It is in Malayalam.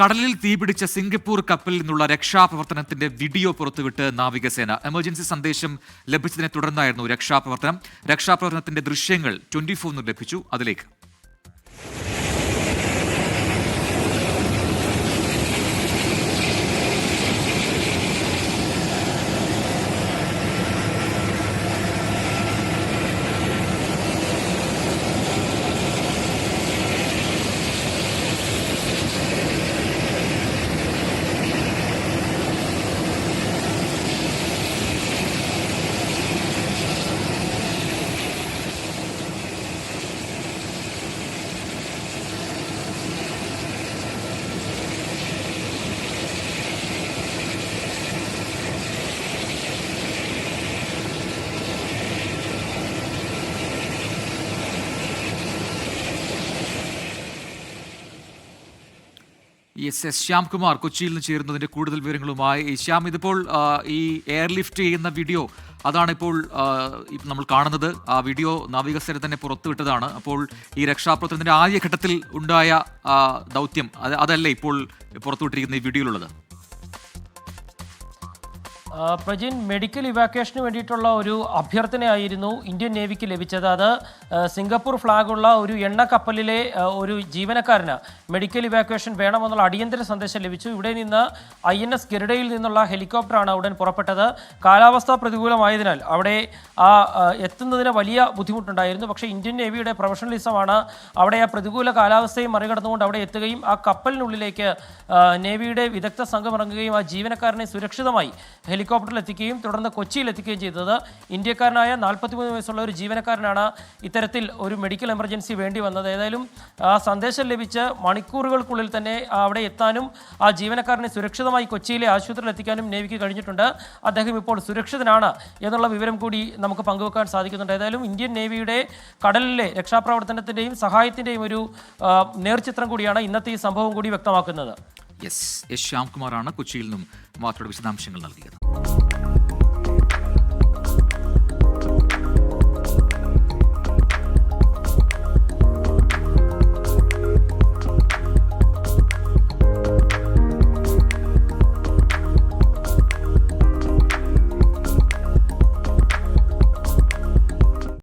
കടലിൽ തീപിടിച്ച സിംഗപ്പൂർ കപ്പലിൽ നിന്നുള്ള രക്ഷാപ്രവർത്തനത്തിന്റെ വീഡിയോ പുറത്തുവിട്ട് നാവികസേന. എമർജൻസി സന്ദേശം ലഭിച്ചതിനെ തുടർന്നായിരുന്നു രക്ഷാപ്രവർത്തനത്തിന്റെ ദൃശ്യങ്ങൾ 24 ലഭിച്ചു. അതിലേക്ക് ശ്യാംകുമാർ കൊച്ചിയിൽ നിന്ന് ചേരുന്നതിന്റെ കൂടുതൽ വിവരങ്ങളുമായി. ശ്യാം, ഇതിപ്പോൾ ഈ എയർലിഫ്റ്റ് ചെയ്യുന്ന വീഡിയോ അതാണിപ്പോൾ നമ്മൾ കാണുന്നത്. ആ വീഡിയോ നാവികസേന തന്നെ പുറത്തുവിട്ടതാണ്. അപ്പോൾ ഈ രക്ഷാപ്രവർത്തനത്തിന്റെ ആദ്യഘട്ടത്തിൽ ഉണ്ടായ ദൗത്യം അതല്ലേ ഇപ്പോൾ പുറത്തുവിട്ടിരിക്കുന്ന ഈ വീഡിയോയിലുള്ളത്? പ്രജിൻ, മെഡിക്കൽ ഇവാക്വേഷന് വേണ്ടിയിട്ടുള്ള ഒരു അഭ്യർത്ഥനയായിരുന്നു ഇന്ത്യൻ നേവിക്ക് ലഭിച്ചത്. അത് സിംഗപ്പൂർ ഫ്ലാഗുള്ള ഒരു എണ്ണ കപ്പലിലെ ഒരു ജീവനക്കാരന് മെഡിക്കൽ ഇവാക്വേഷൻ വേണമെന്നുള്ള അടിയന്തര സന്ദേശം ലഭിച്ചു. ഇവിടെ നിന്ന് INS ഗരുഡയിൽ നിന്നുള്ള ഹെലികോപ്റ്ററാണ് ഉടൻ പുറപ്പെട്ടത്. കാലാവസ്ഥ പ്രതികൂലമായതിനാൽ അവിടെ എത്തുന്നതിന് വലിയ ബുദ്ധിമുട്ടുണ്ടായിരുന്നു. പക്ഷേ ഇന്ത്യൻ നേവിയുടെ പ്രൊഫഷണലിസമാണ് അവിടെ ആ പ്രതികൂല കാലാവസ്ഥയും മറികടന്നുകൊണ്ട് അവിടെ എത്തുകയും ആ കപ്പലിനുള്ളിലേക്ക് നേവിയുടെ വിദഗ്ധ സംഘം ഇറങ്ങുകയും ആ ജീവനക്കാരനെ സുരക്ഷിതമായി ഹെലികോപ്റ്ററിൽ എത്തിക്കുകയും തുടർന്ന് കൊച്ചിയിൽ എത്തിക്കുകയും ചെയ്തത്. ഇന്ത്യക്കാരനായ 43 വയസ്സുള്ള ഒരു ജീവനക്കാരനാണ് ഇത്തരത്തിൽ ഒരു മെഡിക്കൽ എമർജൻസി വേണ്ടി വന്നത്. ഏതായാലും ആ സന്ദേശം ലഭിച്ച് മണിക്കൂറുകൾക്കുള്ളിൽ തന്നെ അവിടെ എത്താനും ആ ജീവനക്കാരനെ സുരക്ഷിതമായി കൊച്ചിയിലെ ആശുപത്രിയിൽ എത്തിക്കാനും നേവിക്ക് കഴിഞ്ഞിട്ടുണ്ട്. അദ്ദേഹം ഇപ്പോൾ സുരക്ഷിതനാണ് എന്നുള്ള വിവരം കൂടി നമുക്ക് പങ്കുവെക്കാൻ സാധിക്കുന്നുണ്ട്. ഏതായാലും ഇന്ത്യൻ നേവിയുടെ കടലിലെ രക്ഷാപ്രവർത്തനത്തിൻ്റെയും സഹായത്തിൻ്റെയും ഒരു നേർചിത്രം കൂടിയാണ് ഇന്നത്തെ ഈ സംഭവം കൂടി വ്യക്തമാക്കുന്നത്. ശ്യാംകുമാറാണ് കൊച്ചിയിൽ നിന്നും വാർത്തയുടെ വിശദാംശങ്ങൾ നൽകിയത്.